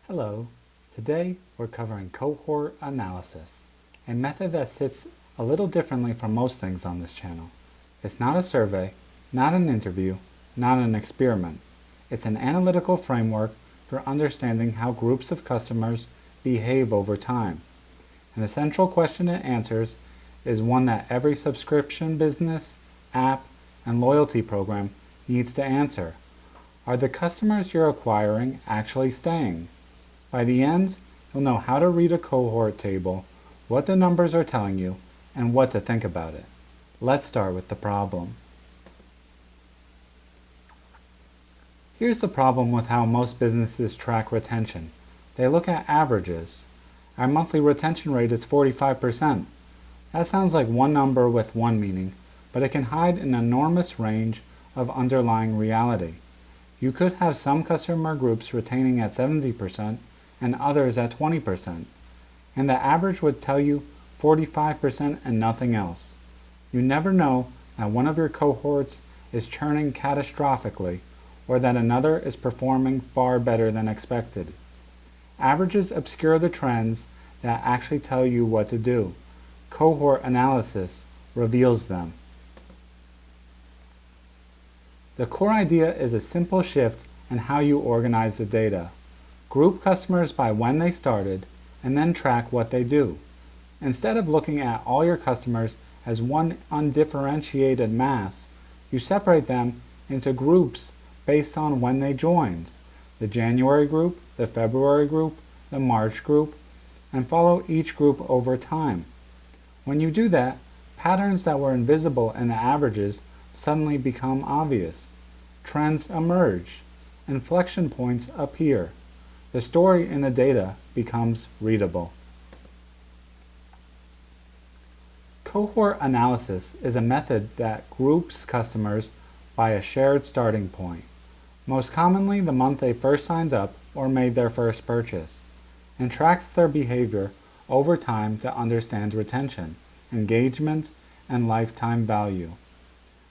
Hello, today we're covering cohort analysis, a method that sits a little differently from most things on this channel. It's not a survey, not an interview, not an experiment. It's an analytical framework for understanding how groups of customers behave over time. And the central question it answers is one that every subscription business, app, and loyalty program needs to answer. Are the customers you're acquiring actually staying? By the end, you'll know how to read a cohort table, what the numbers are telling you, and what to think about it. Let's start with the problem. Here's the problem with how most businesses track retention. They look at averages. Our monthly retention rate is 45%. That sounds like one number with one meaning, but it can hide an enormous range of underlying reality. You could have some customer groups retaining at 70% and others at 20%, and the average would tell you 45% and nothing else. You never know that one of your cohorts is churning catastrophically or that another is performing far better than expected. Averages obscure the trends that actually tell you what to do. Cohort analysis reveals them. The core idea is a simple shift in how you organize the data. Group customers by when they started, and then track what they do. Instead of looking at all your customers as one undifferentiated mass, you separate them into groups based on when they joined. The January group, the February group, the March group, and follow each group over time. When you do that, patterns that were invisible in the averages suddenly become obvious. Trends emerge. Inflection points appear. The story in the data becomes readable. Cohort analysis is a method that groups customers by a shared starting point, most commonly the month they first signed up or made their first purchase, and tracks their behavior over time to understand retention, engagement, and lifetime value.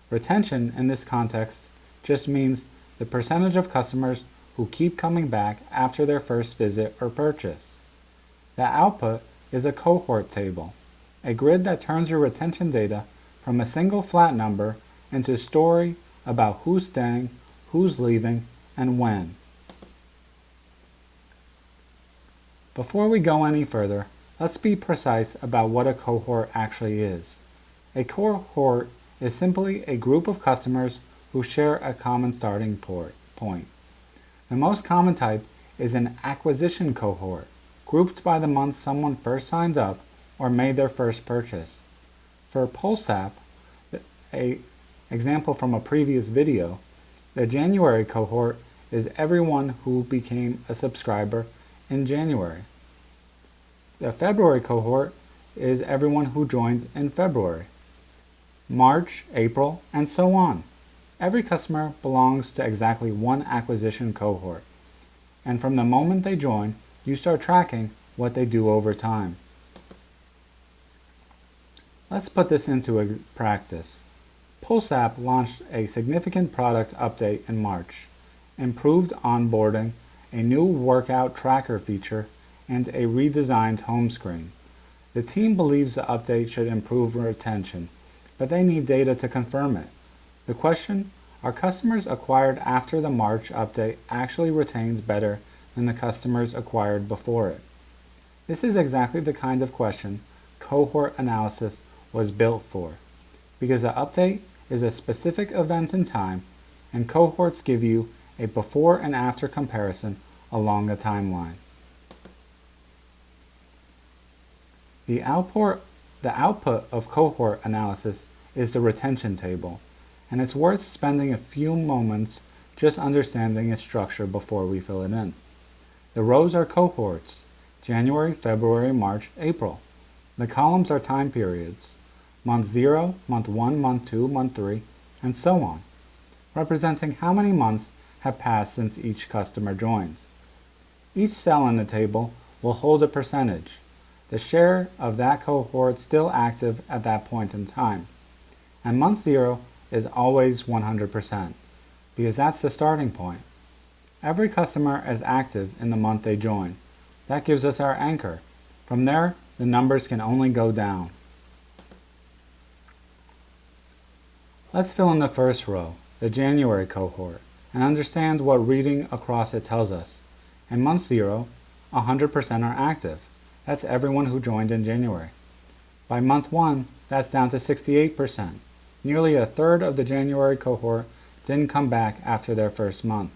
Retention in this context just means the percentage of customers who keep coming back after their first visit or purchase. The output is a cohort table, a grid that turns your retention data from a single flat number into a story about who's staying, who's leaving, and when. Before we go any further, let's be precise about what a cohort actually is. A cohort is simply a group of customers who share a common starting point. The most common type is an acquisition cohort, grouped by the month someone first signed up or made their first purchase. For PulseApp, an example from a previous video, the January cohort is everyone who became a subscriber in January. The February cohort is everyone who joined in February. March, April, and so on. Every customer belongs to exactly one acquisition cohort, and from the moment they join, you start tracking what they do over time. Let's put this into practice. PulseApp launched a significant product update in March, improved onboarding, a new workout tracker feature, and a redesigned home screen. The team believes the update should improve retention, but they need data to confirm it. The question, are customers acquired after the March update actually retained better than the customers acquired before it? This is exactly the kind of question cohort analysis was built for, because the update is a specific event in time, and cohorts give you a before and after comparison along a timeline. The output of cohort analysis is the retention table, and it's worth spending a few moments just understanding its structure before we fill it in. The rows are cohorts: January, February, March, April. The columns are time periods: month 0, month 1, month 2, month 3, and so on, representing how many months have passed since each customer joins. Each cell in the table will hold a percentage, the share of that cohort still active at that point in time. And month 0 is always 100%, because that's the starting point. Every customer is active in the month they join. That gives us our anchor. From there, the numbers can only go down. Let's fill in the first row, the January cohort, and understand what reading across it tells us. In month 0, 100% are active. That's everyone who joined in January. By month 1, that's down to 68%. Nearly a third of the January cohort didn't come back after their first month.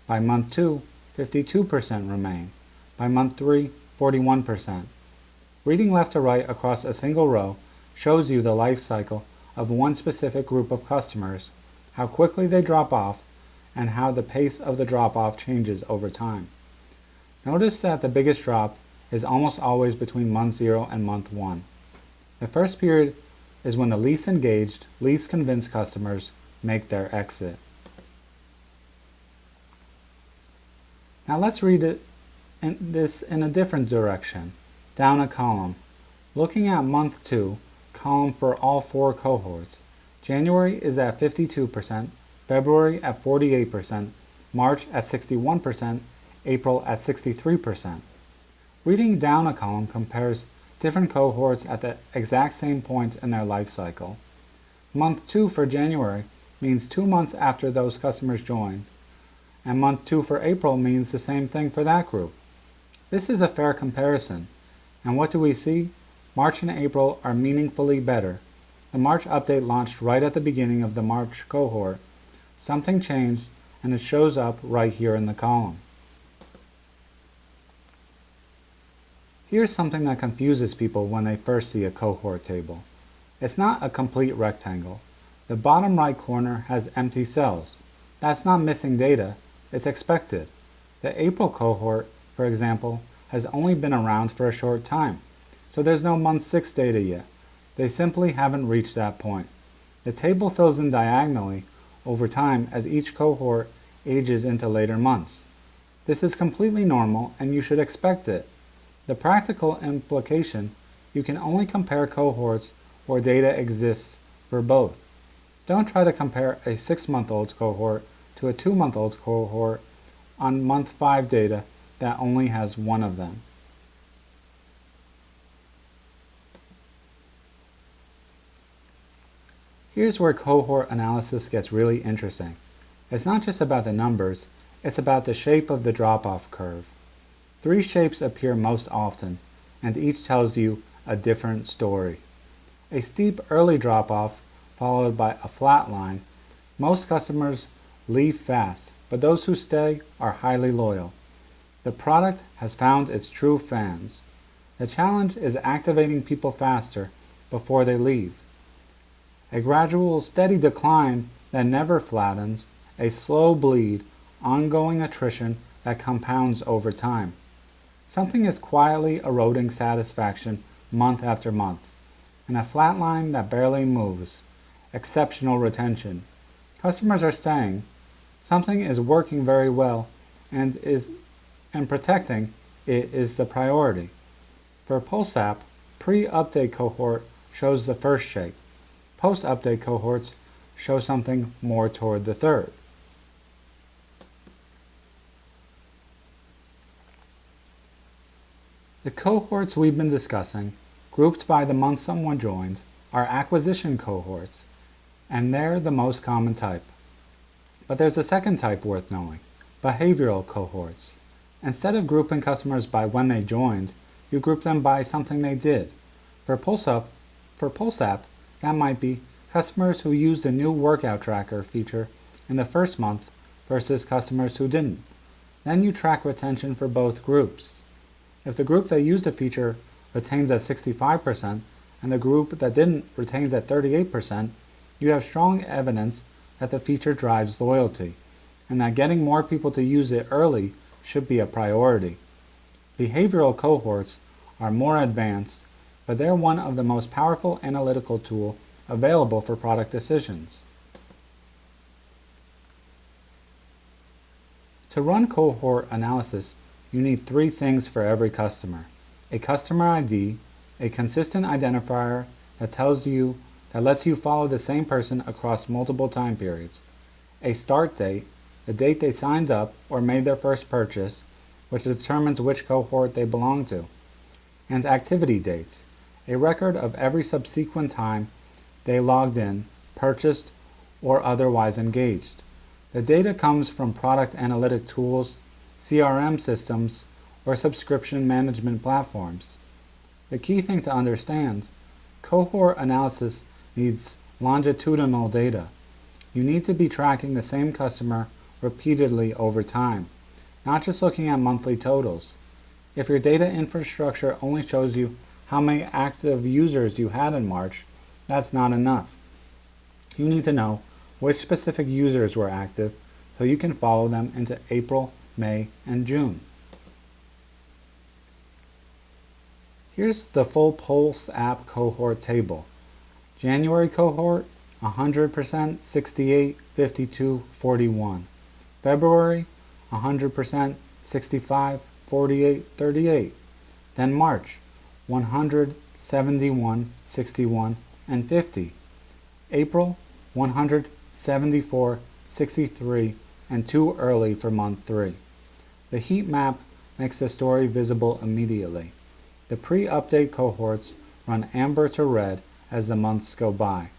By month 2, 52% remain. By month 3, 41%. Reading left to right across a single row shows you the life cycle of one specific group of customers, how quickly they drop off, and how the pace of the drop-off changes over time. Notice that the biggest drop is almost always between month 0 and month 1. The first period is when the least engaged, least convinced customers make their exit. Now let's read this in a different direction, down a column. Looking at month 2, column for all 4 cohorts. January is at 52%, February at 48%, March at 61%, April at 63%. Reading down a column compares different cohorts at the exact same point in their life cycle. Month 2 for January means 2 months after those customers joined, and month 2 for April means the same thing for that group. This is a fair comparison, and what do we see? March and April are meaningfully better. The March update launched right at the beginning of the March cohort. Something changed, and it shows up right here in the column. Here's something that confuses people when they first see a cohort table. It's not a complete rectangle. The bottom right corner has empty cells. That's not missing data, it's expected. The April cohort, for example, has only been around for a short time, so there's no month 6 data yet. They simply haven't reached that point. The table fills in diagonally over time as each cohort ages into later months. This is completely normal and you should expect it. The practical implication, you can only compare cohorts where data exists for both. Don't try to compare a 6-month-old cohort to a 2-month-old cohort on month 5 data that only has one of them. Here's where cohort analysis gets really interesting. It's not just about the numbers, it's about the shape of the drop-off curve. 3 shapes appear most often, and each tells you a different story. A steep early drop-off followed by a flat line. Most customers leave fast, but those who stay are highly loyal. The product has found its true fans. The challenge is activating people faster before they leave. A gradual, steady decline that never flattens, a slow bleed, ongoing attrition that compounds over time. Something is quietly eroding satisfaction month after month, and a flat line that barely moves. Exceptional retention. Customers are staying. Something is working very well, and protecting it is the priority. For PulseApp, pre-update cohort shows the first shape. Post-update cohorts show something more toward the third. The cohorts we've been discussing, grouped by the month someone joined, are acquisition cohorts, and they're the most common type. But there's a second type worth knowing, behavioral cohorts. Instead of grouping customers by when they joined, you group them by something they did. For PulseApp, that might be customers who used the new workout tracker feature in the first month versus customers who didn't. Then you track retention for both groups. If the group that used the feature retains at 65% and the group that didn't retains at 38%, you have strong evidence that the feature drives loyalty, and that getting more people to use it early should be a priority. Behavioral cohorts are more advanced, but they're one of the most powerful analytical tools available for product decisions. To run cohort analysis, you need 3 things for every customer: a customer ID, a consistent identifier that lets you follow the same person across multiple time periods, a start date, the date they signed up or made their first purchase, which determines which cohort they belong to, and activity dates, a record of every subsequent time they logged in, purchased, or otherwise engaged. The data comes from product analytic tools, CRM systems, or subscription management platforms. The key thing to understand, cohort analysis needs longitudinal data. You need to be tracking the same customer repeatedly over time, not just looking at monthly totals. If your data infrastructure only shows you how many active users you had in March, that's not enough. You need to know which specific users were active so you can follow them into April, May, and June. Here's the full Pulse app cohort table. January cohort, 100%, 68, 52, 41. February, 100%, 65, 48, 38. Then March, 100, 71, 61, and 50. April, 100, 74, 63, and too early for month 3. The heat map makes the story visible immediately. The pre-update cohorts run amber to red as the months go by.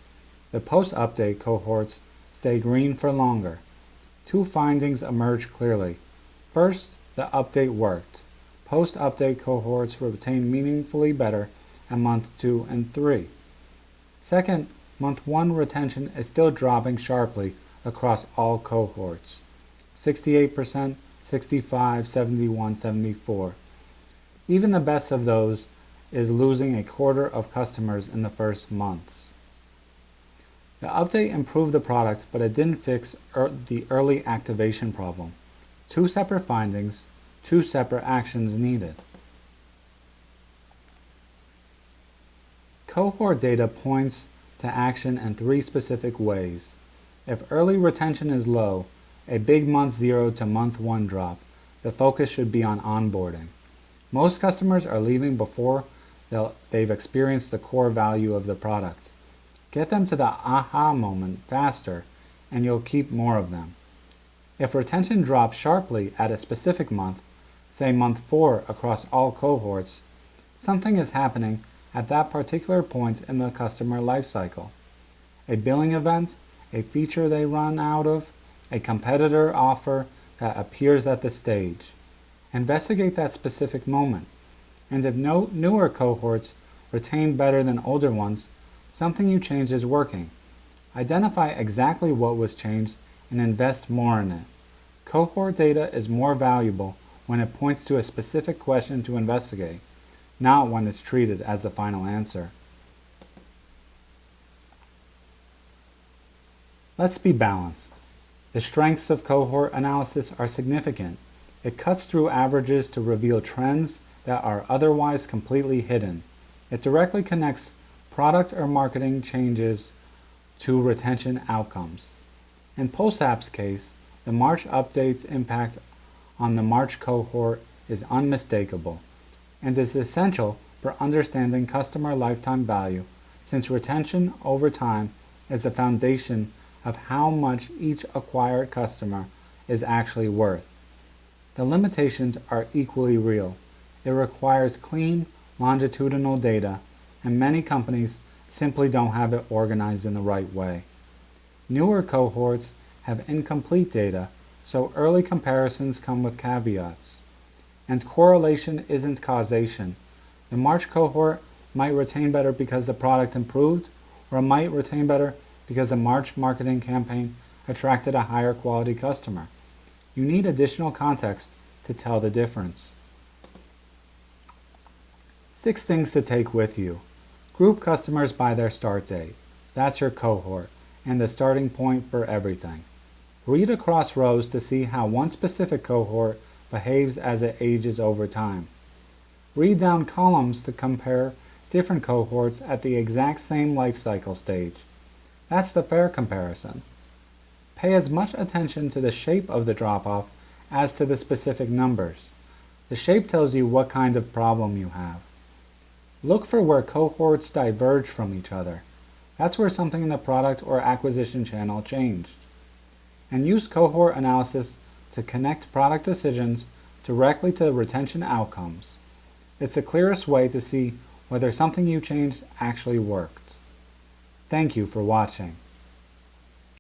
The post-update cohorts stay green for longer. 2 findings emerge clearly. First, the update worked. Post-update cohorts retain meaningfully better at month 2 and 3. Second, month 1 retention is still dropping sharply across all cohorts. 68%, 65, 71, 74. Even the best of those is losing a quarter of customers in the first months. The update improved the product, but it didn't fix the early activation problem. 2 separate findings, 2 separate actions needed. Cohort data points to action in 3 specific ways. If early retention is low, a big month 0 to month 1 drop, the focus should be on onboarding. Most customers are leaving before they've experienced the core value of the product. Get them to the aha moment faster, and you'll keep more of them. If retention drops sharply at a specific month, say month 4 across all cohorts, something is happening at that particular point in the customer lifecycle. A billing event, a feature they run out of, a competitor offer that appears at the stage. Investigate that specific moment, and if no newer cohorts retain better than older ones, something you changed is working. Identify exactly what was changed and invest more in it. Cohort data is more valuable when it points to a specific question to investigate, not when it's treated as the final answer. Let's be balanced. The strengths of cohort analysis are significant. It cuts through averages to reveal trends that are otherwise completely hidden. It directly connects product or marketing changes to retention outcomes. In PulseApp's case, the March update's impact on the March cohort is unmistakable and is essential for understanding customer lifetime value, since retention over time is the foundation of how much each acquired customer is actually worth. The limitations are equally real. It requires clean, longitudinal data, and many companies simply don't have it organized in the right way. Newer cohorts have incomplete data, so early comparisons come with caveats. And correlation isn't causation. The March cohort might retain better because the product improved, or it might retain better because the March marketing campaign attracted a higher quality customer. You need additional context to tell the difference. 6 things to take with you. Group customers by their start date. That's your cohort, and the starting point for everything. Read across rows to see how one specific cohort behaves as it ages over time. Read down columns to compare different cohorts at the exact same life cycle stage. That's the fair comparison. Pay as much attention to the shape of the drop-off as to the specific numbers. The shape tells you what kind of problem you have. Look for where cohorts diverge from each other. That's where something in the product or acquisition channel changed. and use cohort analysis to connect product decisions directly to retention outcomes. It's the clearest way to see whether something you changed actually worked. Thank you for watching.